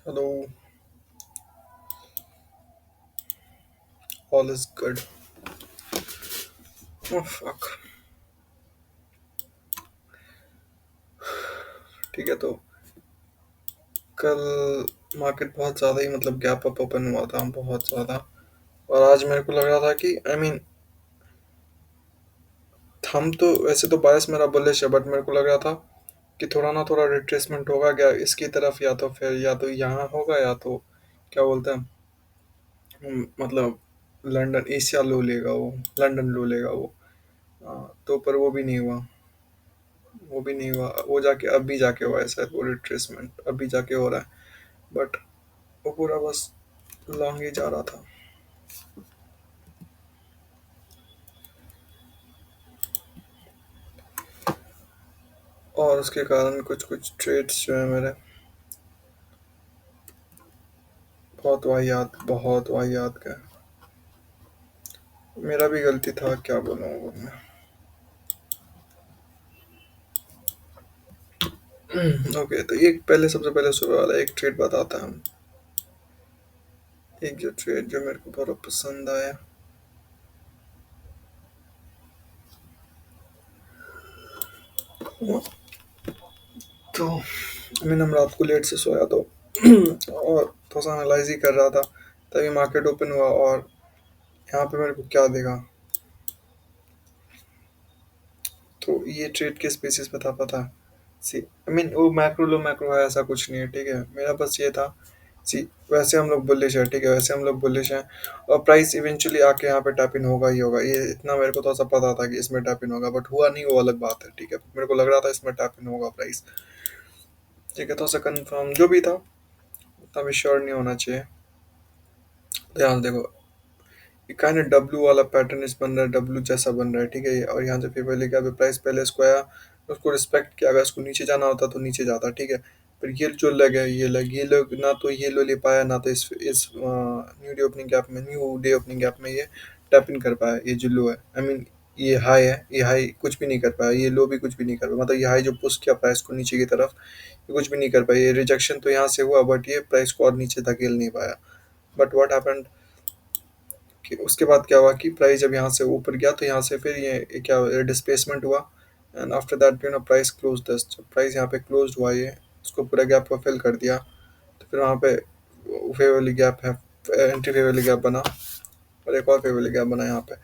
Hello, all is good. Oh fuck. ठीक है तो कल मार्केट बहुत ज़्यादा ही मतलब गैप अप ओपन हुआ था बहुत ज़्यादा। और आज मेरे को लग रहा था कि हम तो वैसे तो बायस मेरा बुलिश है बट मेरे को लग रहा था कि थोड़ा ना थोड़ा रिट्रेसमेंट होगा क्या इसकी तरफ, या तो फिर या तो यहाँ होगा या तो क्या बोलते हैं, मतलब लंदन एशिया लो लेगा वो, लंदन लो लेगा वो। तो पर वो भी नहीं हुआ। वो भी नहीं हुआ, वो जाके अभी जाके हुआ है शायद, वो रिट्रेसमेंट अभी जाके हो रहा है। बट वो पूरा बस लॉन्ग ही जा रहा था। और उसके कारण कुछ कुछ ट्रेड्स जो है मेरे बहुत वाहियात गए। मेरा भी गलती था, क्या बोलूँ अब मैं। ओके तो एक पहले सबसे पहले सुबह वाला एक ट्रेड बताता हूँ। एक जो ट्रेड जो मेरे को बहुत पसंद आया। तो हम रात को लेट से सोया तो और थोड़ा सा एनालाइज ही कर रहा था, तभी मार्केट ओपन हुआ। और यहाँ पे मेरे को क्या दिखा, तो ये ट्रेड किस बेसिस पे था पता है? सी वो मैक्रो लो मैक्रो है ऐसा कुछ नहीं है, ठीक है। मेरा बस ये था, सी वैसे हम लोग बुलिश है, ठीक है, वैसे हम लोग बुलिश हैं। और प्राइस इवेंचुअली आके यहाँ पे टैप इन होगा ही होगा, ये इतना मेरे को तो ऐसा पता था कि इसमें टैप इन होगा, बट हुआ नहीं वो अलग बात है, ठीक है। मेरे को लग रहा था इसमें टैप इन होगा प्राइस, ठीक है। तो ऐसा कंफर्म जो भी था उतना भी श्योर नहीं होना चाहिए। ध्यान देखो, काइंड डब्लू वाला पैटर्न इस बन रहा है, डब्लू जैसा बन रहा है, ठीक है। और यहाँ से फिर पहले क्या प्राइस पहले इसको आया, उसको रिस्पेक्ट किया, अगर इसको नीचे जाना होता तो नीचे जाता, ठीक है। फिर ये जो लग है, ये लोग ना तो ये लो ले पाया, ना तो इस न्यू डे ओपनिंग गैप में ये टैप इन कर पाया। ये जो लो है, ये हाई है, ये हाई कुछ भी नहीं कर पाया, ये लो भी कुछ भी नहीं कर पाया। मतलब ये हाई जो पुश किया प्राइस को नीचे की तरफ, ये कुछ भी नहीं कर पाया। ये रिजेक्शन तो यहाँ से हुआ बट ये प्राइस को और नीचे धकेल नहीं पाया। बट व्हाट हैपेंड कि उसके बाद क्या हुआ कि प्राइस जब यहाँ से ऊपर गया तो यहाँ से फिर ये क्या डिस्प्लेसमेंट हुआ। And after that price close दस, जब प्राइस यहाँ पे क्लोज हुआ ये उसको पूरा गैप को फिल कर दिया। तो फिर वहाँ पे फेवर वाली गैप है, एंटी फेवर वाली गैप बना, और एक और फेवर वाली गैप बना यहाँ पे।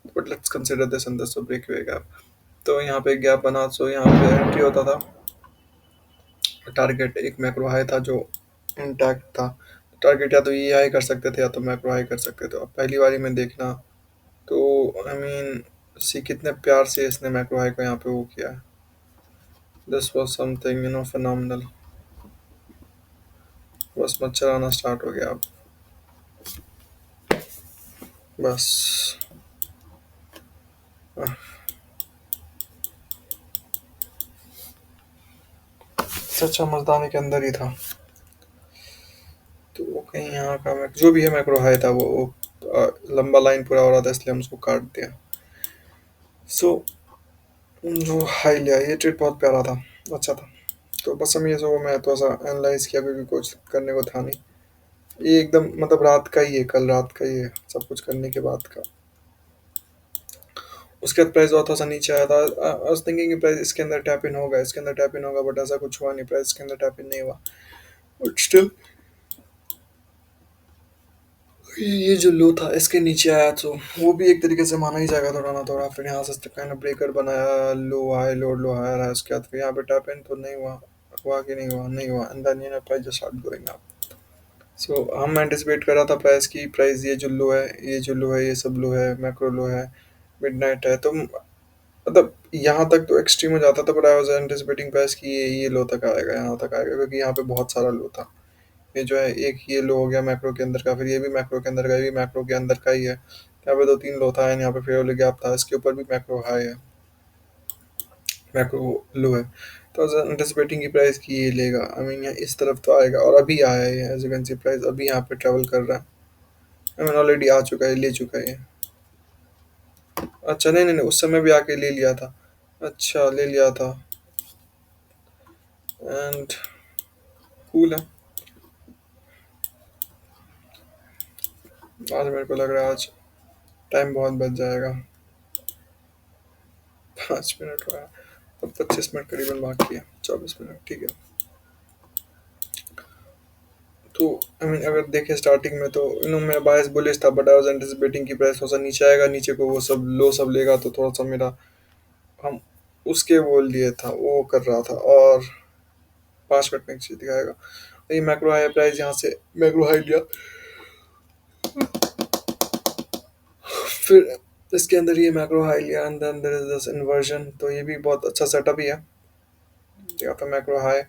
But let's consider this in this break way gap. तो यहाँ पे गैप बना, सो यहाँ पे एंट्री होता था। टारगेट एक मैक्रो हाई था जो इंटैक्ट था। टारगेट या तो ये हाई कर सकते थे या तो मैक्रो हाई कर सकते थे। अब पहली बारी में देखना तो आई मीन सी कितने प्यार से इसने मैक्रो हाई को यहाँ पे वो किया है। This was something phenomenal. बस मच्छर आना स्टार्ट हो गया अब। बस आह, सच्चा मर्दानी के अंदर ही था। तो वो कहीं यहाँ का जो भी है मैक्रो हाई था लंबा लाइन पूरा हो रहा था, इसलिए हम उसको काट दिया। सो जो हाई लिया ये ट्रेड बहुत प्यारा था, अच्छा था। तो बस हम ये जो मैं थोड़ा सा एनालाइज किया क्योंकि कुछ करने को था नहीं। ये एकदम मतलब रात का ही है, कल रात का ही है सब कुछ करने के बाद का। उसके बाद प्राइस और थोड़ा सा नीचे आया था। आई वाज थिंकिंग कि प्राइस इसके अंदर टैप इन होगा, इसके अंदर टैप इन होगा, बट ऐसा कुछ हुआ नहीं, प्राइस इसके अंदर टैप इन नहीं हुआ। बट स्टिल ये जो लो था इसके नीचे आया तो वो भी एक तरीके से माना ही जाएगा थोड़ा ना थोड़ा। फिर यहाँ से काइंड ऑफ ब्रेकर बनाया, लो हाई रहा, उसके बाद फिर यहाँ पे टैप इन तो नहीं हुआ। हुआ कि नहीं हुआ, नहीं हुआ, and then price just start going up. So हम एंटिसिपेट कर रहा था प्राइस की, प्राइस ये जो लो है, ये जो लो है, ये सब लो है, मैक्रो लो है, मिडनाइट है, तो मतलब यहाँ तक तो एक्सट्रीम हो जाता था, but I was anticipating price कि ये लो तक आएगा, यहाँ तक आएगा, क्योंकि यहाँ पे बहुत सारा लो था। ये जो है एक ये लो हो गया मैक्रो के अंदर का, फिर ये भी मैक्रो के अंदर का, ये भी मैक्रो के अंदर का ही है। यहाँ पे दो तीन लो था, एंड यहाँ पे फेयर गैप था, इसके ऊपर भी मैक्रो हाई है, मैक्रो लो है। तो एंटिसिपेटिंग की प्राइस की ये लेगा, यहाँ इस तरफ तो आएगा, और अभी आया है as you can see, price अभी यहाँ पे ट्रेवल कर रहा है। ऑलरेडी आ चुका है, ले चुका है ये। अच्छा नहीं नहीं नहीं, उस समय भी आके ले लिया था। अच्छा ले लिया था, एंड कूल है। आज मेरे को लग रहा है आज टाइम बहुत बच जाएगा। 5 मिनट हुआ है, अब 25 मिनट करीबन बाकी है, 24 मिनट, ठीक है। तो आई मीन अगर देखें स्टार्टिंग में तो मेरा बायस बुलिश था, बट आई वाज एंटिसिपेटिंग की प्राइस थोड़ा सा नीचे आएगा, नीचे को वो सब लो सब लेगा, तो थोड़ा सा मेरा हम उसके बोल लिए था वो कर रहा था। और 5 मिनट में एक चीज दिखाएगा, ये मैक्रो हाई प्राइस यहाँ से मैक्रो हाई लिया, फिर इसके अंदर ये मैक्रो हाई लिया, अंदर अंदर इज दिस इन्वर्जन, तो ये भी बहुत अच्छा सेटअप ही है। यहाँ पे मैक्रो हाई,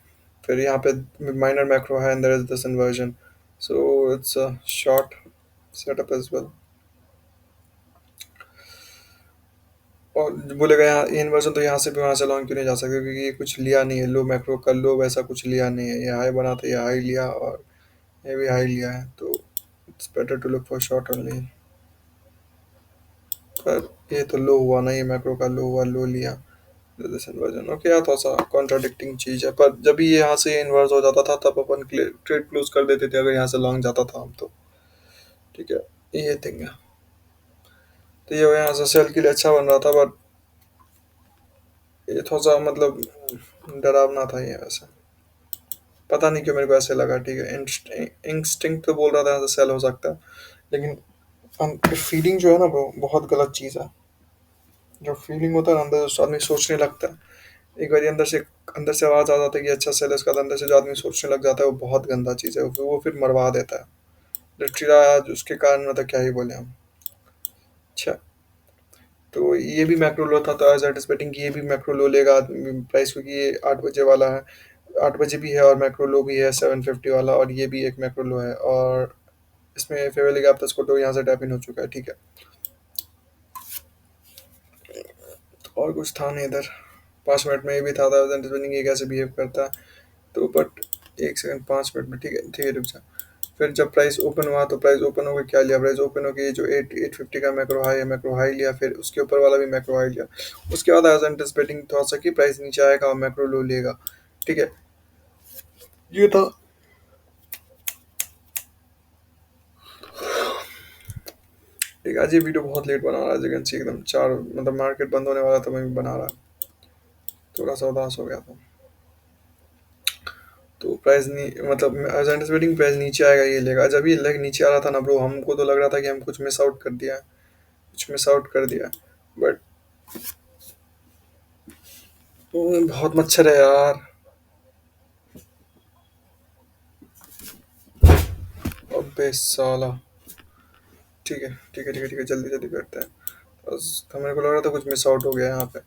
फिर यहाँ पे माइनर मैक्रो हाई, अंदर is this inversion, so it's a short setup as well. और बोलेगा यहाँ ये इन्वर्जन, तो यहाँ से भी वहाँ से लॉन्ग क्यों नहीं जा सकते, क्योंकि ये कुछ लिया नहीं है, लो मैक्रो का लो वैसा कुछ लिया नहीं है, ये हाई बना था, ये हाई लिया, और ये भी हाई लिया है, तो it's better to look for short only. पर ये तो लो हुआ ना, ये मैक्रो का लो हुआ, लो लिया, दिस इन्वर्जन ओके यार, थोड़ा सा कॉन्ट्राडिक्टिंग चीज है, पर जब भी ये यहाँ से इन्वर्स हो जाता था तब अपन ट्रेड क्लोज कर देते थे, अगर यहाँ से लॉन्ग जाता था हम तो, ठीक है, ये थिंग है। तो ये यहाँ से सेल के लिए अच्छा बन रहा था, बट ये थोड़ा सा मतलब डरावना था ये वैसे, पता नहीं क्यों मेरे को ऐसे लगा, ठीक है, इंस्टिंक्ट तो बोल रहा था यहाँ से सेल हो सकता है, लेकिन फीलिंग जो है ना वो बहुत गलत चीज़ है। जो फीलिंग होता है ना अंदर, जो आदमी सोचने लगता है, एक बार अंदर से आवाज आ जाता है कि अच्छा सेल है, उसके बाद अंदर से जो आदमी सोचने लग जाता है वो बहुत गंदा चीज़ है, वो फिर मरवा देता है लिटरली। आज उसके कारण मतलब क्या ही बोले हम। अच्छा, तो ये भी मैक्रो लो था, तो एज एंटिसिपेटिंग कि ये भी मैक्रो लो लेगा प्राइस, क्योंकि ये 8 बजे वाला है, 8 बजे भी है, और मैक्रो लो भी है 750 वाला, और ये भी एक मैक्रो लो है, और इसमें फेवरली गैप था, स्कोटो यहाँ से टैप इन हो चुका है, ठीक है। तो और कुछ था नहीं इधर, 5 मिनट में ये भी था एंटिसिपेटिंग ये कैसे बिहेव करता है, तो बट 1 सेकंड, 5 मिनट में, ठीक है रुक जा। फिर जब प्राइस ओपन हुआ, तो प्राइस ओपन होकर क्या लिया, प्राइस ओपन होकर ये जो 850 का मैक्रो हाई है, मैक्रो हाई लिया, फिर उसके ऊपर वाला भी मैक्रो हाई लिया, उसके बाद एज एंटिसिपेटिंग थोड़ा सा कि प्राइस नीचे आएगा और मैक्रो लो लेगा, ठीक है, ये था। ठीक है, आज ये वीडियो बहुत लेट बना रहा है, जगह से एकदम 4 मतलब मार्केट बंद होने वाला था, मैं भी बना रहा, थोड़ा सा उदास हो गया था। तो प्राइस नहीं मतलब एज एंटिसिपेटिंग प्राइस नीचे आएगा ये लेगा, जब ये लेग नीचे आ रहा था ना ब्रो, हमको तो लग रहा था कि हम कुछ मिस आउट कर दिया है, कुछ मिस आउट कर दिया, बट बहुत मच्छर है यार। अबे साला, ठीक है ठीक है ठीक है ठीक है, जल्दी जल्दी करते हैं, बस तो मेरे को लग रहा था कुछ मिस आउट हो गया यहाँ पे,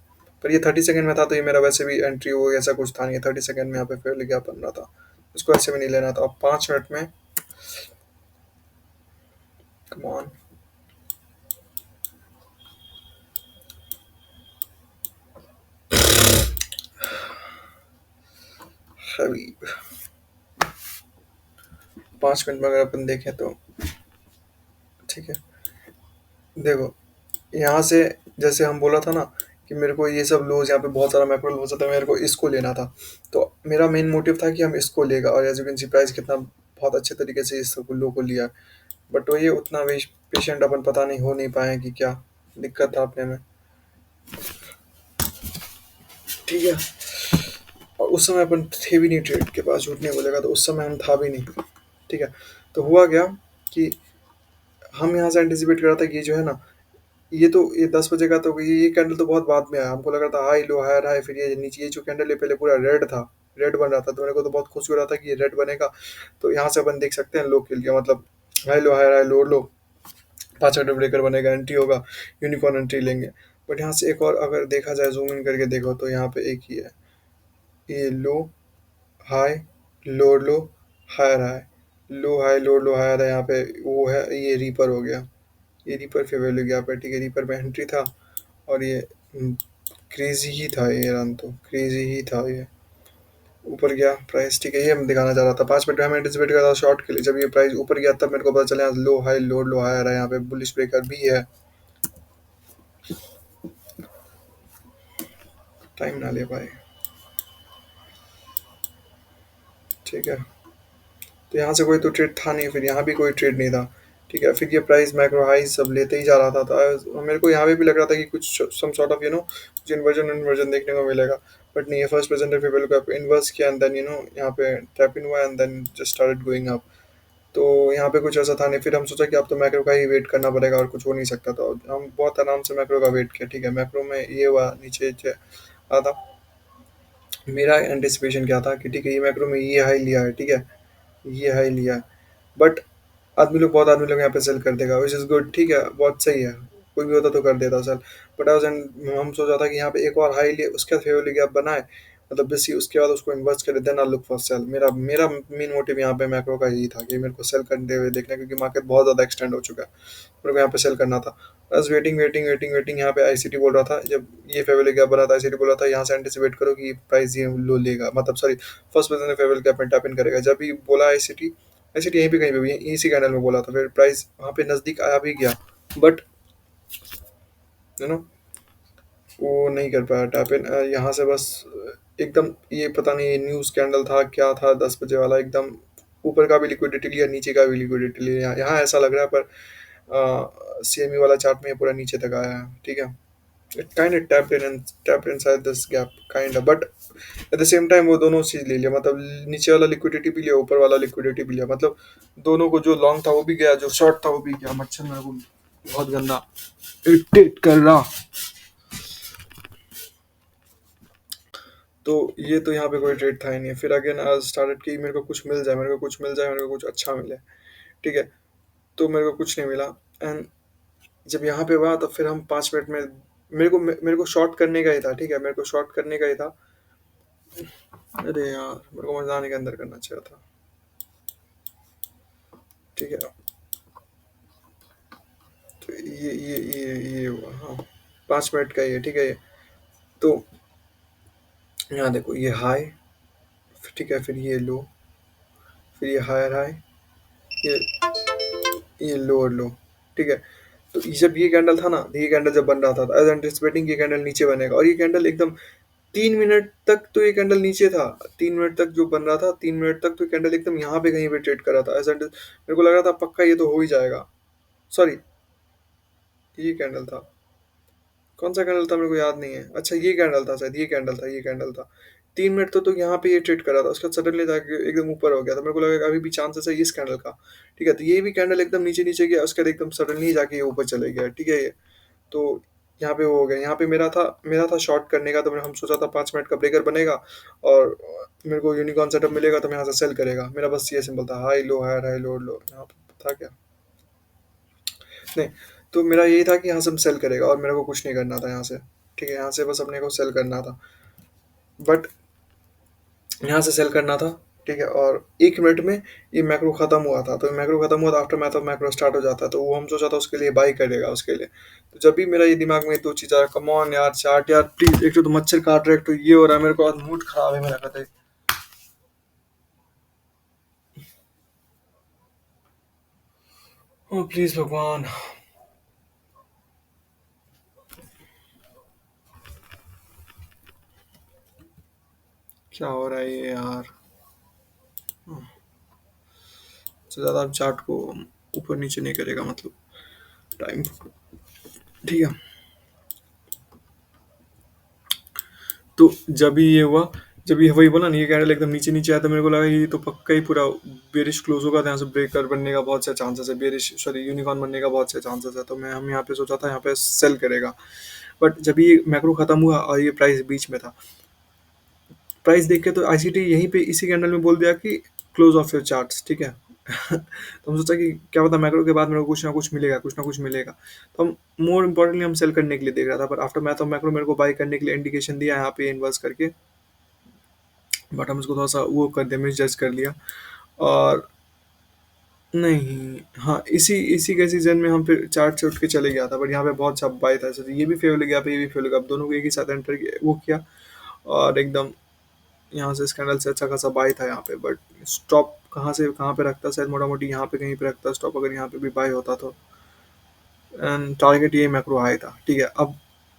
पर ये 30 सेकंड में था, तो ये मेरा वैसे भी एंट्री हो गया, ऐसा कुछ था नहीं, 30 सेकंड में यहाँ पे फेल गया बन रहा था, इसको ऐसे भी नहीं लेना था। अब 5 मिनट में, कम ऑन, हबीब, 5 मिनट में अगर अपन देखें तो, ठीक है, देखो यहाँ से, जैसे हम बोला था ना कि मेरे को ये सब लोज यहाँ पे बहुत सारा मैक्रो हो सकता है, मेरे को इसको लेना था, तो मेरा मेन मोटिव था कि हम इसको लेगा, और as you can see price कितना बहुत अच्छे तरीके से इस लो को लिया, बट वो ये उतना पेशेंट अपन पता नहीं हो नहीं पाए कि क्या दिक्कत था अपने में, ठीक है। और उस समय अपन थे भी नहीं ट्रेड के पास, झूठ नहीं बोलेगा, तो उस समय हम था भी नहीं, ठीक है। तो हुआ क्या कि हम यहाँ से एंटिसिपेट कर रहा था कि ये जो है ना, ये 10 बजे का, तो ये कैंडल तो बहुत बाद में आया, हमको लग रहा था हाई लो हायर हाई, फिर ये नीचे ये जो कैंडल है पहले पूरा रेड था, रेड बन रहा था, तो मेरे को तो बहुत खुशी हो रहा था कि ये रेड बनेगा, तो यहाँ से अपन देख सकते हैं लो के लिए, मतलब high low higher high low 5 minute breaker बनेगा, एंट्री होगा, यूनिकॉर्न एंट्री लेंगे। बट यहाँ से एक और अगर देखा जाए, जूम इन करके देखो, तो यहाँ पे एक ही है, ये low high low low higher high, low high low higher है, यहाँ पे वो है, ये रीपर हो गया, ये रीपर फेवर ले गया पे, ठीक है, रीपर पे एंट्री था, और ये क्रेजी ही था, ये रन तो क्रेजी ही था ये, ऊपर गया प्राइस, ठीक है, ये हम दिखाना चाह रहा था, 5 मिनट में हमें एंटिसिपेट कर रहा था शॉर्ट के लिए, जब ये प्राइस ऊपर गया तब मेरे को पता चला लो हाई आ रहा है, यहाँ पे बुलिश ब्रेकर भी है, टाइम ना ले पाए, ठीक है। तो यहाँ से कोई तो ट्रेड था नहीं, फिर यहाँ भी कोई ट्रेड नहीं था, ठीक है, फिर ये प्राइस मैक्रो हाई सब लेते ही जा रहा था, मेरे को यहाँ पे भी लग रहा था कि कुछ सम सॉर्ट ऑफ कुछ इन्वर्जन इन्वर्जन देखने को मिलेगा। बट नहीं, ये फर्स्ट प्रेजेंटर पे वैल्यू को इन्वर्स किया एंड देन यहाँ पे टैप इन हुआ and then just started going up. तो यहाँ पे कुछ ऐसा था नहीं, फिर हम सोचा कि अब तो मैक्रो का ही वेट करना पड़ेगा और कुछ हो नहीं सकता। तो हम बहुत आराम से मैक्रो का वेट किया। ठीक है, मैक्रो में ये हुआ नीचे आता। मेरा एंटिसिपेशन क्या था कि ठीक है, ये मैक्रो में ये हाई लिया है, ठीक है, ये हाई लिया है। बट बहुत आदमी लोग यहाँ पे सेल कर देगा, विच इज़ गुड, ठीक है, बहुत सही है। कोई भी होता तो कर देता सेल। बट आई वाज हम सोचा था कि यहाँ पे एक और हाई लिए, उसके बाद फेवर गैप बनाए, मतलब बेसी, उसके बाद उसको इन्वर्स करे, then I look for sell. मेरा मेरा मेन मोटिव यहाँ पे मैक्रो का यही था कि मेरे को सेल करते हुए देखना, क्योंकि मार्केट बहुत ज़्यादा एक्सटेंड हो चुका है, मेरे को यहाँ पे सेल करना था। बस वेटिंग वेटिंग वेटिंग वेटिंग, यहाँ पे आईसीटी बोल रहा था, जब ये फेवर गैप बना था आईसीटी बोल रहा था यहाँ से एंटिसिपेट करो कि प्राइस ये लो लेगा, मतलब sorry, first person favour gap में टैप इन करेगा। जब भी बोला आईसीटी, आईसीटी यहीं पे कहीं पे भी इसी कैंडल में बोला था, फिर प्राइस वहाँ पे नज़दीक आया भी गया। बट यू नो वो नहीं कर पाया टैप इन यहाँ से। बस एकदम ये पता नहीं न्यूज़ कैंडल था क्या था, 10 बजे वाला, एकदम ऊपर का भी लिक्विडिटी लिया, नीचे का भी लिक्विडिटी लिया। यहाँ ऐसा लग रहा है, पर सीएमई वाला चार्ट में ये पूरा नीचे तक आया है। ठीक है, it kind of tapped inside this gap kind of, but at the same time वो दोनों चीज ले लिया, मतलब नीचे वाला लिक्विडिटी भी लिया, ऊपर वाला लिक्विडिटी भी लिया, मतलब दोनों को, जो लॉन्ग था वो भी गया, जो शॉर्ट था वो भी गया। मच्छर मेरे को बहुत गंदा इरिटेट कर रहा। तो ये तो यहाँ पे कोई ट्रेड था ही नहीं। फिर अगेन आज स्टार्टेड की मेरे को कुछ मिल जाए, मेरे को कुछ मिल जाए, मेरे को कुछ अच्छा मिले। ठीक है, तो मेरे को कुछ नहीं मिला। एंड जब यहाँ पे हुआ तो फिर हम 5 मिनट में, मेरे को शॉर्ट करने का ही था। ठीक है, मेरे को शॉर्ट करने का ही था। अरे यार, मेरे को मर्दानी के अंदर करना चाहिए था। ठीक है, तो ये हुआ, हाँ, 5 मिनट का ही है। ठीक है, ये तो यहाँ देखो, ये हाई, ठीक है, फिर ये लो, फिर ये हायर हाई, ये ये लोअर लो। ठीक है, तो ये जब ये कैंडल था ना, ये कैंडल जब बन रहा था एज एंटिसिपेटिंग ये कैंडल नीचे बनेगा, और ये कैंडल एकदम 3 मिनट तक तो ये कैंडल नीचे था। 3 मिनट तक जो बन रहा था, 3 मिनट तक तो कैंडल एकदम यहाँ पे कहीं पे ट्रेड कर रहा था, एज मेरे को लग रहा था पक्का ये तो हो ही जाएगा। सॉरी, ये कैंडल था, कौन सा कैंडल था मेरे को याद नहीं है। अच्छा, ये कैंडल था शायद, ये कैंडल था, ये कैंडल था। 3 मिनट तो यहाँ पे ये ट्रेड कर रहा था, उसके बाद सडनली जाके एकदम ऊपर हो गया था। मेरे को लगा कि अभी भी चांसेस है इस कैंडल का। ठीक है, तो ये भी कैंडल एकदम नीचे नीचे गया, उसके बाद एकदम सडनली जाके ये ऊपर चले गया। ठीक है, ये तो यहाँ पे वो हो गया। यहाँ पे मेरा था शॉर्ट करने का, तो हम सोचा था 5 मिनट का ब्रेकर बनेगा और मेरे को यूनिकॉर्न सेटअप मिलेगा, तो मैं यहाँ से सेल करेगा। मेरा बस ये सिंपल था, high low high high low low. यहाँ पे था क्या, नहीं, तो मेरा यही था कि यहाँ से हम सेल करेगा और मेरे को कुछ नहीं करना था यहाँ से। ठीक है, यहाँ से बस अपने को सेल करना था, बट यहाँ से सेल करना था। ठीक है, और 1 मिनट में ये मैक्रो खत्म हुआ था, तो मैक्रो खत्म हुआ था, after math of macro start हो जाता है, तो वो हम सोचा था उसके लिए बाई करेगा उसके लिए। तो जब भी मेरा ये दिमाग में दो चीज़ आया, कम ऑन यार चार्ट यार प्लीज, एक तो मच्छर काट रहा है, एक तो ये हो रहा है, मेरे को आज मूड खराब है मेरा कहते। ओ प्लीज भगवान, क्या हो रहा है ये यार। तो ज़्यादा आप चार्ट को ऊपर नीचे नहीं करेगा, मतलब टाइम। ठीक है, तो जब भी ये हुआ, जब ये वही बोला ना, ये कैंडल एकदम नीचे नीचे आया, तो मेरे को लगा ये तो पक्का ही पूरा बेरिश क्लोज होगा, तो यहाँ से ब्रेकर बनने का बहुत से चांसेस है, बेरिश सॉरी यूनिकॉर्न बनने का बहुत से चांसेस है। तो हम यहाँ पे सोचा था यहाँ पे सेल करेगा। बट जब ये मैक्रो खत्म हुआ और ये प्राइस बीच में था, प्राइस देख के तो आईसीटी यहीं पे इसी कैंडल में बोल दिया कि क्लोज ऑफ योर चार्ट्स। ठीक है, तो हम सोचा कि क्या पता मैक्रो के बाद मेरे को कुछ ना कुछ मिलेगा, कुछ ना कुछ मिलेगा। तो हम मोर इम्पोर्टेंटली हम सेल करने के लिए देख रहा था, पर आफ्टर मैथ ऑफ मैक्रो मेरे को बाई करने के लिए इंडिकेशन दिया यहाँ पे इन्वर्स करके। बट हम उसको थोड़ा सा वो कर दिया, मिस जज कर लिया। और नहीं, हाँ, इसी इसी के सीजन में हम फिर चार्ट से उठ के चले गया था, बट यहाँ पे बहुत सा बाई था, so ये भी फेल हो गया, पे ये भी फेल हो गया, अब दोनों को एक ही साथ एंटर किया, वो किया। और एकदम यहाँ से स्कैंडल से अच्छा खासा बाई था यहाँ पे। बट स्टॉप कहाँ से कहाँ पे रखता, शायद मोटा मोटी यहाँ पे कहीं पे रखता स्टॉप, अगर यहाँ पे भी बाई होता तो। एंड टारगेट ये मैक्रो हाई था। ठीक है, अब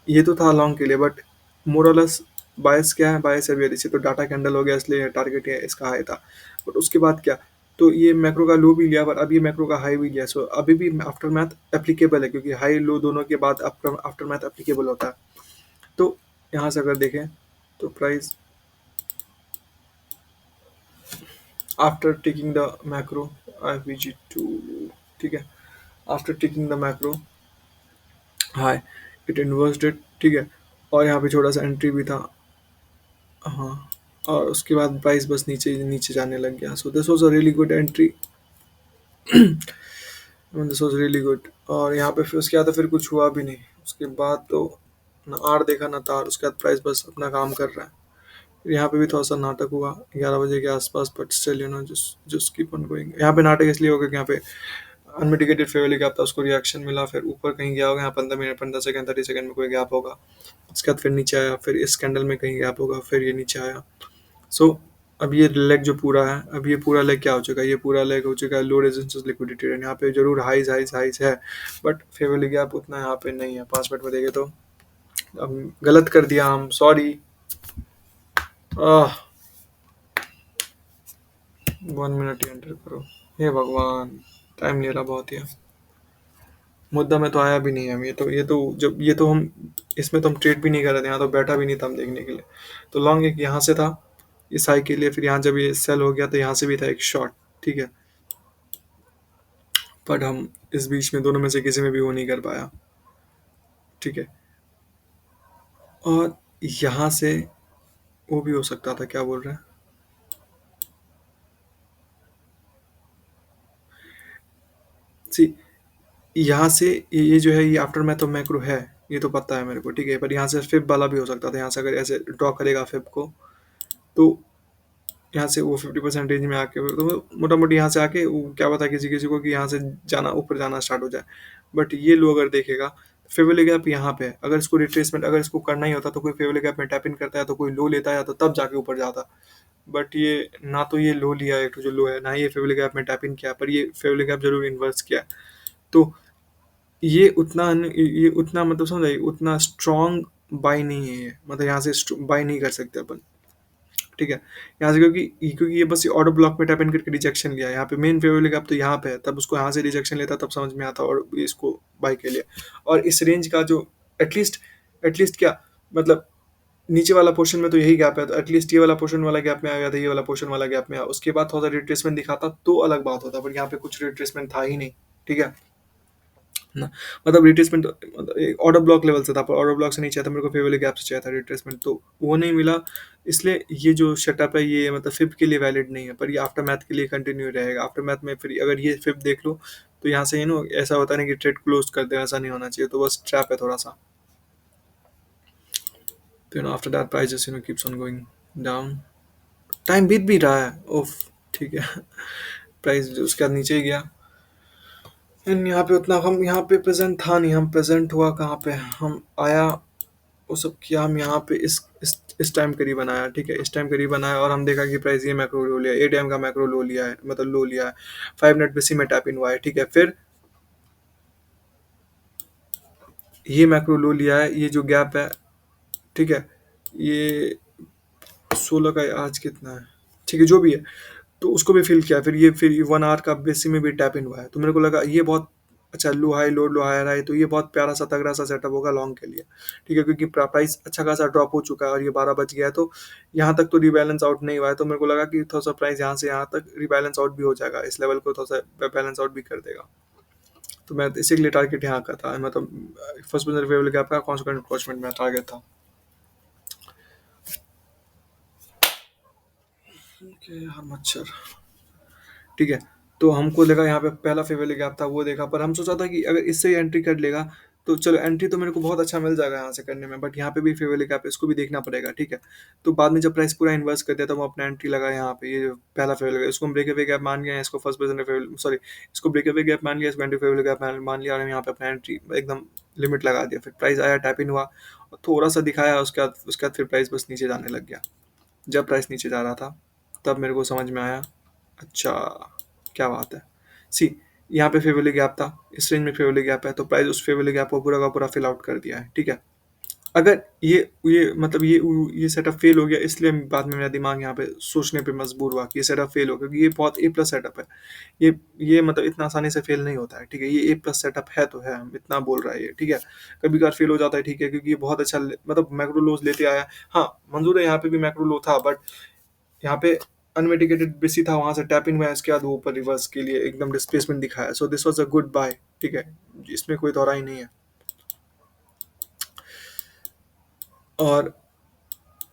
ये तो था लॉन्ग के लिए, बट मोरलेस बायस क्या है, बायस है बेरिश, तो डाटा कैंडल हो गया, इसलिए टारगेट है इसका हाई था। बट उसके बाद क्या, तो ये मैक्रो का लो भी लिया, पर अब ये मैक्रो का हाई भी लिया, सो अभी भी आफ्टर मैथ एप्लीकेबल है, क्योंकि हाई लो दोनों के बाद आफ्टर आफ्टर मैथ एप्लीकेबल होता है। तो यहाँ से अगर देखें तो price after taking the macro IVG2, ठीक है, after taking the macro high it inversed it, ठीक है, और यहाँ पे छोटा सा एंट्री भी था, हाँ, और उसके बाद प्राइस बस नीचे नीचे जाने लग गया। सो this was a really good entry, this was really good. और यहाँ पे फिर उसके बाद तो फिर कुछ हुआ भी नहीं, उसके बाद तो ना आर देखा ना तार, उसके बाद प्राइस बस अपना काम कर रहा है। यहाँ पे भी थोड़ा सा नाटक हुआ 11 बजे के आसपास, but still just just keep on going. यहाँ पे नाटक इसलिए हो गया कि यहाँ पे अनमिटिगेटेड फेवर गैप था, उसको रिएक्शन मिला, फिर ऊपर कहीं गया होगा, यहाँ 15 मिनट 15 सेकंड 30 सेकंड में कोई गैप होगा, उसके बाद फिर नीचे आया, फिर इस कैंडल में कहीं गैप होगा, फिर ये नीचे आया। सो अब ये लेग जो पूरा है, अब ये पूरा लेग क्या हो चुका है, ये पूरा लेग हो चुका है लो रेजिस्टेंस लिक्विडिटी। यहाँ पे जरूर हाइज हाइज हाइज है, बट फेवरली गैप उतना यहाँ पे नहीं है। 5 मिनट में देखे तो अब गलत कर दिया हम, सॉरी। 1 मिनट ही एंटर करो, हे भगवान, टाइम ले रहा बहुत ही। मुद्दा में तो आया भी नहीं है, ये तो जब ये तो हम इसमें तो हम ट्रेड भी नहीं कर रहे थे, यहाँ तो बैठा भी नहीं था हम देखने के लिए। तो लॉन्ग एक यहाँ से था इस हाई के लिए, फिर यहाँ जब ये सेल हो गया तो यहाँ से भी था एक शॉर्ट, ठीक है, बट हम इस बीच में दोनों में से किसी में भी वो नहीं कर पाया, ठीक है। और यहाँ से वो भी हो सकता था, क्या बोल रहे हैं, सी यहाँ से ये जो है ये आफ्टर मैथ तो मैक्रो है, ये तो पता है मेरे को, ठीक है, पर यहाँ से फिब वाला भी हो सकता था। यहाँ से अगर ऐसे ड्रॉ करेगा फिब को, तो यहाँ से वो 50% रेंज में आके तो मोटा मोटी यहाँ से आके वो क्या पता किसी किसी को कि यहाँ से जाना ऊपर जाना स्टार्ट हो जाए। बट ये लो अगर देखेगा, फेवरली गैप यहाँ पे है, अगर इसको रिट्रेसमेंट अगर इसको करना ही होता तो कोई फेवरली गैप में टैप इन करता है, तो कोई लो लेता है तो तब जाके ऊपर जाता। बट ये ना तो ये लो लिया एक जो लो है, ना ये फेवरली गैप में टैप इन किया, पर ये फेवरली गैप जरूर इन्वर्स किया। तो ये उतना मतलब समझ आई, उतना स्ट्रॉन्ग बाई नहीं है ये, मतलब यहाँ से बाई नहीं कर सकते अपन, ठीक है। यहाँ से क्योंकि ये बस ये ऑर्डर ब्लॉक में टैप इन करके रिजेक्शन लिया, यहाँ पे मेन फेवर लेगा, अब तो यहाँ पे है, तब उसको यहाँ से रिजेक्शन लेता तब समझ में आता और इसको बाई के लिए। और इस रेंज का जो एटलीस्ट एटलीस्ट क्या मतलब, नीचे वाला पोर्शन में तो यही गैप है, तो एटलीस्ट ये वाला पोर्शन वाला गैप में आ गया था, ये वाला पोर्शन वाला गैप में आया, उसके बाद थोड़ा सा रिट्रेसमेंट दिखाता तो अलग बात होता, पर यहाँ पे कुछ रिट्रेसमेंट था ही नहीं, ठीक है ना। मतलब रिट्रेसमेंट ऑर्डर ब्लॉक लेवल से था, पर ऑर्डर ब्लॉक से नहीं चाहिए था मेरे को, फेवरली गैप से चाहिए था रिट्रेसमेंट, तो वो नहीं मिला। इसलिए ये जो सेटअप है ये मतलब फिब के लिए वैलिड नहीं है, पर ये आफ्टर मैथ के लिए कंटिन्यू रहेगा। आफ्टर मैथ में फिर अगर ये फिब देख लो तो यहाँ से ऐसा होता नहीं कि ट्रेड क्लोज कर दे, ऐसा नहीं होना चाहिए, तो बस ट्रैप है थोड़ा सा। तो after that price keeps on going down, time बीत भी रहा है, ओफ, ठीक है। प्राइस उसके बाद नीचे ही गया, एंड यहाँ पे उतना हम यहाँ पे प्रेजेंट था नहीं, हम प्रेजेंट हुआ कहाँ पे, हम आया वो सब किया, हम यहाँ पे इस टाइम करीब बनाया, ठीक है, इस टाइम करीब बनाया, और हम देखा कि प्राइस ये मैक्रो लो लिया, ए टाइम का मैक्रो लो लिया है, मतलब लो लिया है, 5 मिनट पे सी में टैप इन हुआ है, ठीक है। फिर ये मैक्रो लो लिया है, ये जो गैप है, ठीक है, ये 16 का आज कितना है, ठीक है, जो भी है, तो उसको भी फिल किया, फिर 1 आवर का बेसी में भी टैप इन हुआ है, तो मेरे को लगा ये बहुत अच्छा लो हाई हाई, तो ये बहुत प्यारा सा तगड़ा सा सेटअप होगा लॉन्ग के लिए, ठीक है, क्योंकि प्राइस अच्छा खासा ड्रॉप हो चुका है और ये 12 बज गया है, तो यहाँ तक तो रिबैलेंस आउट नहीं हुआ है, तो मेरे को लगा कि थोड़ा सा प्राइस यहाँ से यहाँ तक रिबैलेंस आउट भी हो जाएगा, इस लेवल को थोड़ा सा बैलेंस आउट भी कर देगा। तो मैं इसी के लिए टारगेट यहाँ का था, मतलब फर्स्ट पोजीशन फेवरल गैप का कॉन्सिक्वेंट अप्रोचमेंट में टारगेट था। यार मच्छर, ठीक है, तो हमको लगा यहाँ पे पहला फेवर गैप था वो देखा, पर हम सोचा था कि अगर इससे ही एंट्री कर लेगा तो चलो, एंट्री तो मेरे को बहुत अच्छा मिल जाएगा यहाँ से करने में, बट यहाँ पे भी फेवर गैप है, इसको भी देखना पड़ेगा, ठीक है। तो बाद में जब प्राइस पूरा इन्वर्स कर दिया तो वो अपना एंट्री लगा यहाँ पे, ये जो पहला फेवर गैप, इसको हम ब्रेक अवे गैप मान गया, इसको फर्स्ट पोजीशन सॉरी, इसको ब्रेक अवे गैप मान लिया, इसको एंट्री फेवर गैप मान लिया, और हम यहाँ पे अपना एंट्री एकदम लिमिट लगा दिया। फिर प्राइस आया, टैप इन हुआ और थोड़ा सा दिखाया, उसके बाद फिर प्राइस बस नीचे जाने लग गया। जब प्राइस नीचे जा रहा था तब मेरे को समझ में आया, अच्छा क्या बात है, सी यहाँ पे फेवरली गैप था, इस रेंज में फेवरली गैप है, तो प्राइस उस फेवरली गैप को पूरा का पूरा फिल आउट कर दिया है, ठीक है। अगर ये मतलब ये सेटअप फेल हो गया, इसलिए बाद में मेरा दिमाग यहाँ पे सोचने पे मजबूर हुआ कि ये सेटअप फेल हो गया, क्योंकि ये बहुत ए प्लस सेटअप है। ये ये मतलब इतना आसानी से फेल नहीं होता है, ठीक है। ये ए प्लस सेटअप है तो है, हम इतना बोल रहा है ये, ठीक है। कभी कभार फेल हो जाता है, ठीक है, क्योंकि ये बहुत अच्छा मतलब मैक्रो लोज लेते आया। हाँ, मंजूर है, यहाँ पे भी मैक्रो लो था, बट यहाँ पे अनमिटिगेटेड बेसी था, वहां से टैपिंग हुआ, इसके बाद वो ऊपर रिवर्स के लिए एकदम डिस्प्लेसमेंट दिखाया, so this was a good buy, ठीक है। इसमें कोई दौरा ही नहीं है। और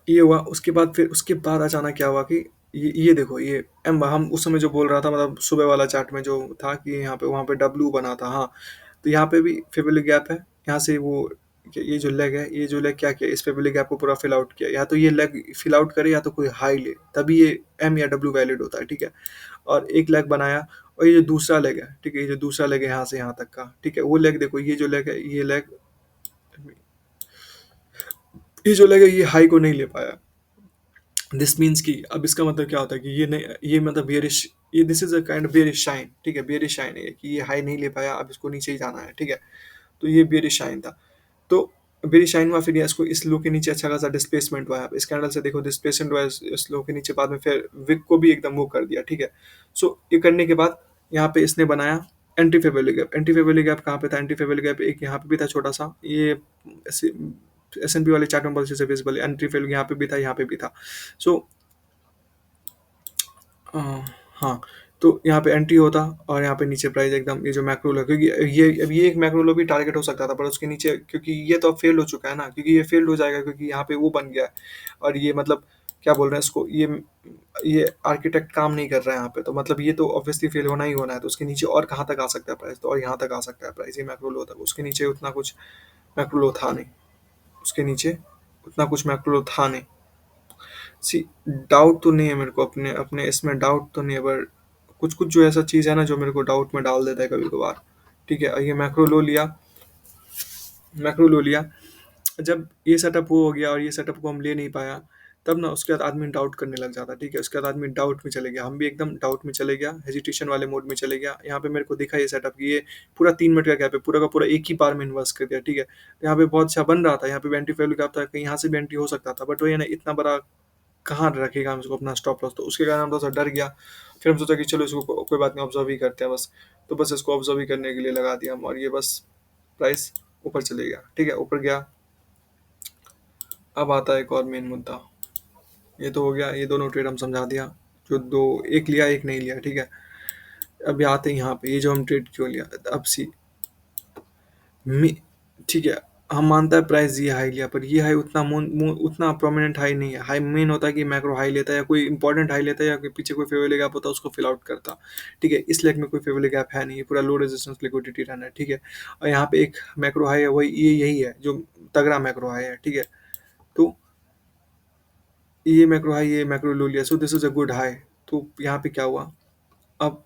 ये हुआ, उसके बाद फिर उसके बाद अचानक क्या हुआ कि ये देखो, ये एम हम उस समय जो बोल रहा था, मतलब सुबह वाला चार्ट में जो था कि यहाँ पे वहाँ पे डब्लू बना था, हाँ। तो यहाँ पे भी फेबुलर गैप है, यहाँ से वो ये जो लेग है, ये जो लेग क्या किया, इस फेबुलर गैप को पूरा फिल आउट किया, या तो ये लेग फिल आउट करे या तो कोई हाई ले, तभी ये एम या डब्लू वैलिड होता है, ठीक है। और एक लेग बनाया, और ये जो दूसरा लेग है, ठीक है, ये जो दूसरा लेग है यहाँ से यहाँ तक का, ठीक है, वो लेग देखो, ये जो लेग है, ये जो लेग है, ये हाई को नहीं ले पाया। दिस मीन्स कि अब इसका मतलब क्या होता है कि ये नहीं, ये मतलब बेयरिश, ये this is a kind of bearish shine, ठीक है। बेयरिश शाइन है कि ये हाई नहीं ले पाया, अब इसको नीचे ही जाना है, ठीक है। तो ये बेयरिश शाइन था। तो बेयरिश शाइन हुआ, फिर इसको इस लो के नीचे अच्छा खासा डिस्प्लेसमेंट हुआ, इस कैंडल से देखो डिस्प्लेसमेंट हुआ इस लो के नीचे, बाद में फिर विक को भी एकदम वो कर दिया, ठीक है। सो ये करने के बाद यहाँ पे इसने बनाया anti favourably gap. Anti favourably gap कहाँ पे था? एंटी फेवरली गैप एक यहाँ पे भी था छोटा सा, ये एस एन पी वाले चार्ट में बहुत अच्छे से विजिबल है। एंटी फेवरली यहाँ पे भी था, यहाँ पे भी था। सो अ, हाँ, तो यहाँ पे एंट्री होता, और यहाँ पे नीचे प्राइस एकदम, ये जो मैक्रो लो, क्योंकि ये अब ये एक मैक्रो लो भी टारगेट हो सकता था, पर उसके नीचे, क्योंकि ये तो अब फेल हो चुका है ना, क्योंकि ये फेल्ड हो जाएगा, क्योंकि यहाँ पे वो बन गया है। और ये मतलब क्या बोल रहे हैं इसको, ये आर्किटेक्ट काम नहीं कर रहा है यहाँ पे, तो मतलब ये तो ऑब्वियसली फेल होना ही होना है। तो उसके नीचे और कहाँ तक आ सकता है प्राइस? तो और यहाँ तक आ सकता है प्राइस, ये मैक्रो लो तक। उसके नीचे उतना कुछ मैक्रो लो था नहीं, उसके नीचे उतना कुछ मैक्रो लो था नहीं। सी, डाउट तो नहीं है मेरे को, अपने अपने इसमें डाउट तो नहीं है, पर कुछ कुछ जो ऐसा चीज़ है ना जो मेरे को डाउट में डाल देता है कभी कभार, ठीक है। ये मैक्रो लो लिया, मैक्रो लो लिया, जब ये सेटअप वो हो गया और ये सेटअप को हम ले नहीं पाया, तब ना उसके बाद आदमी डाउट करने लग जाता, ठीक है। उसके बाद आदमी डाउट में चले गया, हम भी एकदम डाउट में चले गया, हेजिटेशन वाले मोड में चले गया। यहाँ पे मेरे को दिखा ये सेटअप कि ये पूरा 3 मिनट का गैप है, पूरा का पूरा एक ही बार में इन्वर्स कर दिया, ठीक है। यहाँ पे बहुत अच्छा बन रहा था, यहाँ पे भी एंटी वैल्यू गैप था, कहीं यहाँ से भी एंट्री हो सकता था, बट वो ये ना इतना बड़ा कहाँ रखेगा हम इसको अपना स्टॉप लॉस, तो उसके कारण हम थोड़ा सा डर गया। फिर हम सोचा कि चलो इसको कोई बात नहीं, ऑब्जर्व ही करते हैं बस। तो बस इसको ऑब्जर्व ही करने के लिए लगा दिया हम, और ये बस प्राइस ऊपर चले गया, ठीक है, ऊपर गया। अब आता है एक और मेन मुद्दा। ये तो हो गया, ये दोनों ट्रेड हम समझा दिया, जो दो, एक लिया एक नहीं लिया, ठीक है। अब ये आते हैं यहाँ पे, ये जो हम ट्रेड क्यों लिया, अब सी मी ठीक है, हम मानता है प्राइस ये हाई लिया, पर ये हाई उतना प्रोमिनेंट हाई नहीं है। हाई मेन होता है कि मैक्रो हाई लेता है, या कोई इंपॉर्टेंट हाई लेता है, या कोई पीछे कोई फेवरेबल गैप होता है उसको फिल आउट करता, ठीक है। इस लेग में कोई फेवरेबल गैप है नहीं, ये पूरा लो रेजिस्टेंस लिक्विडिटी रन है, ठीक है। और यहाँ पे एक मैक्रो हाई है, वही ये यही है जो तगड़ा मैक्रो हाई है, ठीक है। तो ये मैक्रो हाई, ये मैक्रो लो लिया, so this is a good high. तो यहाँ पे क्या हुआ, अब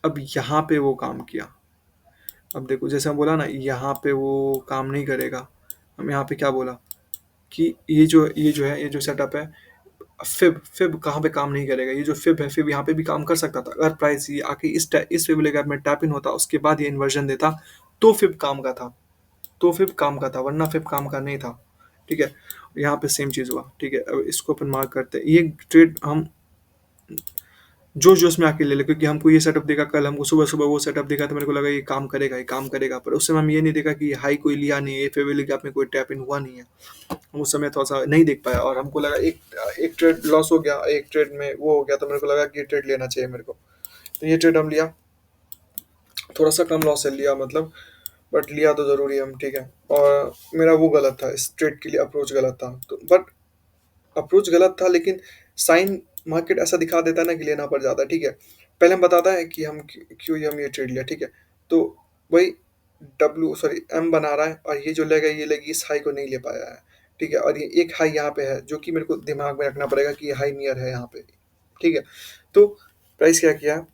अब यहाँ पे वो काम किया। अब देखो, जैसे हम बोला ना यहाँ पे वो काम नहीं करेगा, हम यहाँ पे क्या बोला कि ये जो है, ये जो सेटअप है, फिब फिब कहाँ पे काम नहीं करेगा। ये जो फिब है, फिब यहाँ पे भी काम कर सकता था, अगर प्राइस ये आके इस फिब गैप में टैप इन होता, उसके बाद ये इन्वर्जन देता, तो फिब काम का था, तो फिब काम का था, वरना फिब काम का नहीं था, ठीक है। यहाँ पे सेम चीज़ हुआ, ठीक है। अब इसको अपन मार्क करते हैं, ये ट्रेड हम जोश जोश में आके ले ले, क्योंकि हमको ये सेटअप देखा कल, हमको सुबह सुबह वो सेटअप देखा, तो मेरे को लगा ये काम करेगा, ये काम करेगा, पर उस समय हम ये नहीं देखा कि हाई कोई लिया नहीं है, फेवरेबल गैप में कोई टैप इन हुआ नहीं है। हम उस समय थोड़ा सा नहीं देख पाया, और हमको लगा एक एक ट्रेड लॉस हो गया, एक ट्रेड में वो हो गया, तो मेरे को लगा कि ये ट्रेड लेना चाहिए मेरे को। तो ये ट्रेड हम लिया, थोड़ा सा कम लॉस से लिया मतलब, बट लिया तो जरूरी है हम, ठीक है। और मेरा वो गलत था, इस ट्रेड के लिए अप्रोच गलत था, तो बट अप्रोच गलत था, लेकिन साइन मार्केट ऐसा दिखा देता है ना कि लेना पड़ जाता है, ठीक है। पहले हम बताता है कि हम क्यों हम ये ट्रेड लिया, ठीक है। तो वही डब्ल्यू सॉरी एम बना रहा है, और ये जो लेग है, ये लेग इस हाई को नहीं ले पाया है, ठीक है। और ये एक हाई यहाँ पे है, जो कि मेरे को दिमाग में रखना पड़ेगा कि ये हाई नियर है यहाँ पे, ठीक है। तो प्राइस क्या किया,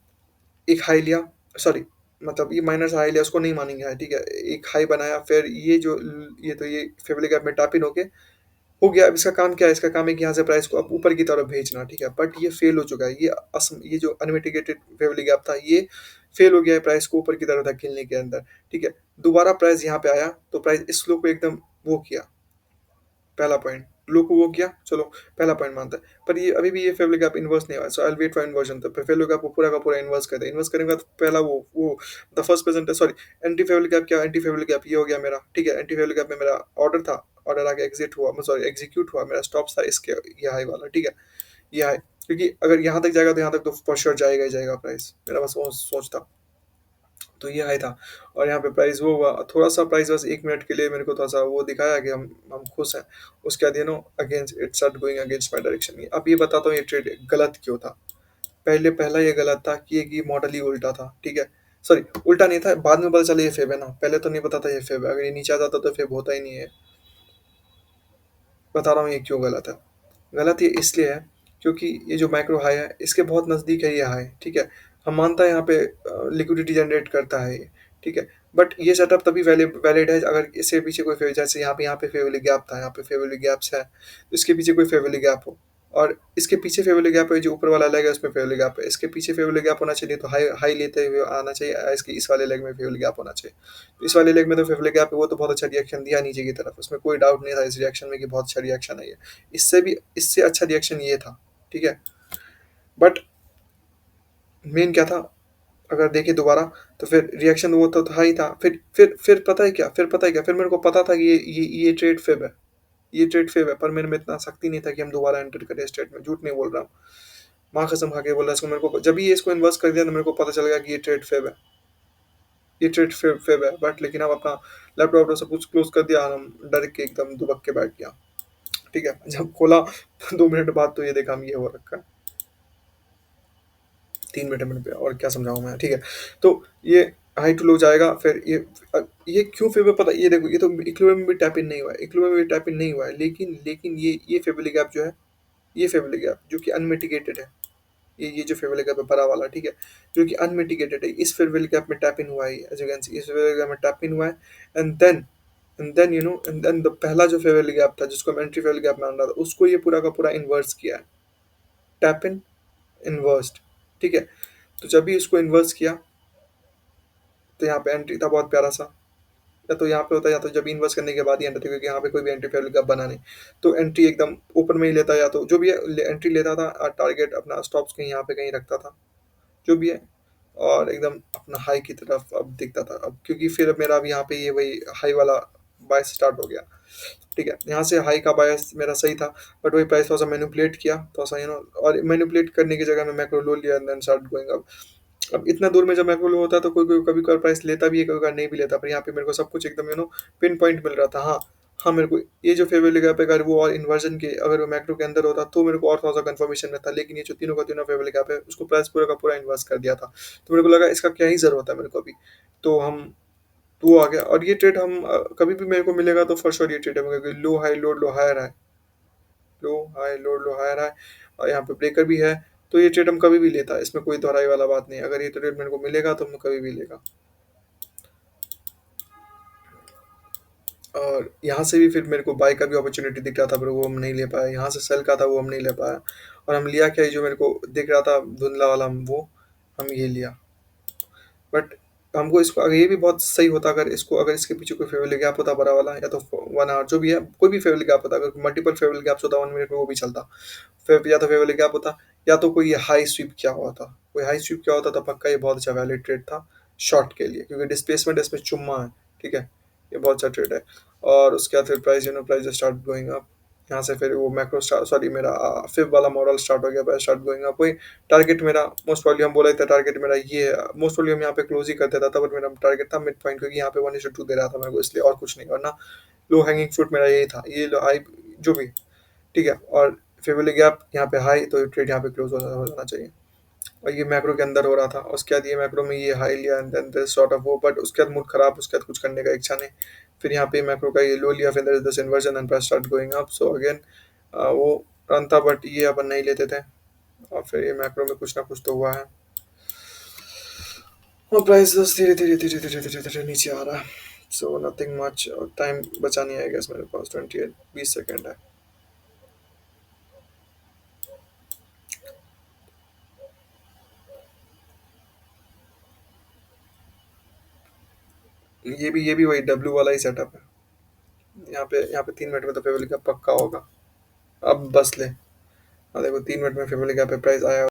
एक हाई लिया, सॉरी मतलब ये माइनर सा हाई लिया, उसको नहीं मानेंगे हाई, ठीक है। एक हाई बनाया, फिर ये जो ये तो ये फेवरेबल गैप में टैप इन होके हो गया। अब इसका काम क्या है, इसका काम है कि यहाँ से प्राइस को अब ऊपर की तरफ भेजना, ठीक है। बट ये फेल हो चुका है, ये जो अनमिटिगेटेड फेवरेबल गैप था, ये फेल हो गया है प्राइस को ऊपर की तरफ धकेलने के अंदर, ठीक है। दोबारा प्राइस यहाँ पे आया, तो प्राइस इस लो को एकदम वो किया, पहला पॉइंट, लोग को वो किया, चलो पहला पॉइंट मानता है। पर ये अभी भी ये फेवरेट गैप इन्वर्स नहीं हुआ, so I will wait for inversion. तो फेवरेट गैप को पूरा का पूरा इन्वर्स कर दे, इन्वर्स करेंगे तो पहला वो द फर्स्ट प्रेजेंट है, सॉरी, एंटी फेवरेट गैप क्या, एंटी फेवरेट गैप ये हो गया मेरा, ठीक है। एंटी फेवरेट गैप में मेरा ऑर्डर था, ऑर्डर आगे एग्जिट हुआ, सॉरी एग्जीक्यूट हुआ, मेरा स्टॉप था इसके, ये हाई वाला, ठीक है, ये हाई। क्योंकि अगर यहाँ तक जाएगा तो यहाँ तक तो फॉर श्योर जाएगा ही जाएगा प्राइस, मेरा बस वो सोच था। तो ये हाई था, और यहाँ पे प्राइस वो हुआ थोड़ा सा, प्राइस बस 1 मिनट के लिए मेरे को थोड़ा सा वो दिखाया कि हम खुश हैं। उसके बाद against it start going against my direction. अब ये बताता हूँ ये ट्रेड गलत क्यों था। पहला ये गलत था कि ये मॉडल ही उल्टा था, ठीक है। सॉरी, उल्टा नहीं था, बाद में पता चला ये फेब है ना, पहले तो नहीं पता था ये फेब है। अगर ये नीचे आ जाता तो फेब होता ही नहीं है। बता रहा हूँ ये क्यों गलत है। गलत ये इसलिए है क्योंकि ये जो माइक्रो हाई है इसके बहुत नज़दीक है ये हाई, ठीक है। हम मानता है यहाँ पे लिक्विडिटी जनरेट करता है ये, ठीक है। बट ये सेटअप तभी वैलिड है अगर इसके पीछे कोई जैसे यहाँ पे फेवरली गैप था, यहाँ पे फेवरली गैप्स है, तो इसके पीछे कोई फेवरली गैप हो। और इसके पीछे फेवरली गैप है, जो ऊपर वाला लेग है उसमें फेवरली गैप है, इसके पीछे फेवरली गैप होना चाहिए, तो हाई हाई लेते हुए आना चाहिए, इसके इस वाले लेग में फेवरली गैप होना चाहिए। तो इस वाले लेग में तो फेवरली गैप है, वो तो बहुत अच्छा रिएक्शन दिया नीचे की तरफ, उसमें कोई डाउट नहीं था इस रिएक्शन में कि बहुत अच्छा रिएक्शन है ये। इससे अच्छा रिएक्शन ये था, ठीक है। बट मेन क्या था, अगर देखें दोबारा, तो फिर रिएक्शन वो तो था ही था। फिर पता है क्या, फिर मेरे को पता था कि ये ट्रेड फेब है, ये ट्रेड फेब है, पर मेरे में इतना शक्ति नहीं था कि हम दोबारा एंटर करें इस ट्रेड में। झूठ नहीं बोल रहा हूँ, माँ कसम खा के बोला इसको। मेरे को जब ही इसको इन्वेस्ट कर दिया तो मेरे को पता चल गया कि ये ट्रेड फेब है, ये ट्रेड फेब है। बट लेकिन अब अपना लैपटॉप सब कुछ क्लोज कर दिया, हम डर के एकदम दुबक के बैठ गया, ठीक है। जब खोला 2 मिनट बाद तो ये देखा हम ये हो रखा है, 3 मिनट पे, और क्या समझाऊं मैं, ठीक है। तो ये हाई टू लो जाएगा, फिर ये क्यों फेवर पता, ये देखो, ये तो इक्विलिब्रियम में भी टैप इन नहीं हुआ है, इक्विलिब्रियम में भी टैप इन नहीं हुआ है, लेकिन ये फेवरली गैप जो है, ये फेवरली गैप जो कि अनमिटिगेटेड है, ये जो फेवरली गैप है बड़ा वाला, ठीक है, जो कि अनमिटिगेटेड है, इस फेवरली गैप में टैप इन हुआ है, एज यू कैन सी इस फेवरली गैप में टैप इन हुआ है। एंड देन पहला जो फेवरली गैप था जिसको हम एंट्री फेवरली गैप मान रहा था, उसको ये पूरा का पूरा इन्वर्स किया है, टैप इन इन्वर्स्ड, ठीक है। तो जब भी इसको इन्वर्स किया तो यहाँ पे एंट्री था बहुत प्यारा सा, या तो यहाँ पे होता है, या तो जब इन्वर्स करने के बाद ही एंट्री थी, क्योंकि यहाँ पे कोई भी एंट्री फेवरल गैप बना नहीं, तो एंट्री एकदम ऊपर में ही लेता, या तो जो भी है एंट्री लेता था, टारगेट अपना स्टॉप्स कहीं यहाँ पे कहीं रखता था, जो भी है, और एकदम अपना हाई की तरफ अब दिखता था। अब क्योंकि फिर मेरा अब यहाँ पे ये वही हाई वाला बायस स्टार्ट हो गया, ठीक है। यहाँ से हाई का बायस मेरा सही था, बट वही प्राइस थोड़ा सा मैनिपुलेट किया, थोड़ा सा और मैनिपुलेट करने की जगह में मैक्रो लो लिया, and then start going up. अब इतना दूर में जब मैक्रो लो होता है तो कोई कोई कभी कभार प्राइस लेता भी है, कभी कभार नहीं भी लेता, पर यहाँ पे मेरे को सब कुछ एकदम पिन पॉइंट मिल रहा था। हाँ, हाँ, मेरे को ये जो फेवरेट गैप है, अगर वो और इन्वर्जन के, अगर वो मैक्रो के अंदर होता तो मेरे को और थोड़ा सा कंफर्मेशन में था, लेकिन ये जो तीनों का तीनों फेवरेट गैप है उसको प्राइस पूरा का पूरा इन्वर्स कर दिया था, तो मेरे को लगा इसका क्या ही जरूरत है मेरे को अभी। तो हम तो वो आ गया, और ये ट्रेड हम कभी भी मेरे को मिलेगा तो फॉर श्योर ये ट्रेड है, क्योंकि लो हाई लोड लो हायर है, लो हाई लोड लो हायर है, और यहाँ पे ब्रेकर भी है। तो ये ट्रेड हम कभी भी लेता है, इसमें कोई दोहराई वाला बात नहीं है। अगर ये ट्रेड मेरे को मिलेगा तो मैं कभी भी लेगा। और यहाँ से भी फिर मेरे को बाय का भी अपॉर्चुनिटी दिख रहा था, पर वो हम नहीं ले पाए। यहाँ से सेल का था, वो हम नहीं ले पाया। और हम लिया क्या, ये जो मेरे को दिख रहा था धुंधला वाला, हम ये लिया। बट हमको इसको, अगर ये भी बहुत सही होता, अगर इसके पीछे कोई फेवरेट गैप होता बड़ा वाला, या तो 1 आवर जो भी है, कोई भी फेवरेट गैप होता, अगर मल्टीपल फेवरेट गैप्स होता 1 मिनट में, वो भी चलता। फिर या तो फेवरेट गैप होता, या तो कोई हाई स्वीप क्या हुआ था, कोई हाई स्वीप क्या होता, तो पक्का ये बहुत अच्छा वैलिड ट्रेड था शॉर्ट के लिए, क्योंकि डिस्प्लेसमेंट इसमें चुम्मा है, ठीक है। ये बहुत अच्छा ट्रेड है। और उसके बाद फिर प्राइस स्टार्ट गोइंग अप। यहाँ से फिर वो मैक्रो स्टार्ट, सॉरी, मेरा फिफ्थ वाला मॉडल स्टार्ट हो गया, प्राइस स्टार्ट गोइंग अप। वही टारगेट मेरा, मोस्ट प्रॉब्ली हम बोला था टारगेट मेरा ये है, मोस्ट प्रॉब्ली हम यहाँ पे क्लोज ही कर देता था, बट मेरा टारगेट था मिड पॉइंट, क्योंकि यहाँ पे 1:2 दे रहा था मेरे को, इसलिए और कुछ नहीं करना। लो हैंगिंग फ्रूट मेरा यही था, ये लो हाई जो भी, ठीक है। और फेवरली गैप यहाँ पे हाई, तो ट्रेड यहाँ पे क्लोज हो जाना चाहिए। और ये मैक्रो के अंदर हो रहा था, उसके बाद ये मैक्रो में ये हाई लिया, and then this sort of वो, बट उसके बाद मूड खराब, उसके बाद कुछ करने का इच्छा नहीं। फिर यहाँ पे मैक्रो का ये लो लिया, फिर there is this inversion and price start going up. So again वो रन था, बट ये अपन नहीं लेते थे। और फिर ये मैक्रो में कुछ ना कुछ तो हुआ है, और प्राइस बस धीरे धीरे धीरे धीरे धीरे धीरे नीचे आ रहा है। सो नथिंग मच, और टाइम बचा नहीं है गैस मेरे पास, 28 20 सेकेंड है। ये भी वही डब्ल्यू वाला ही सेटअप है, यहाँ पे 3 मिनट में तो फेविल का पक्का होगा। अब बस ले। देखो 3 मिनट में फेविल का पे प्राइस आया।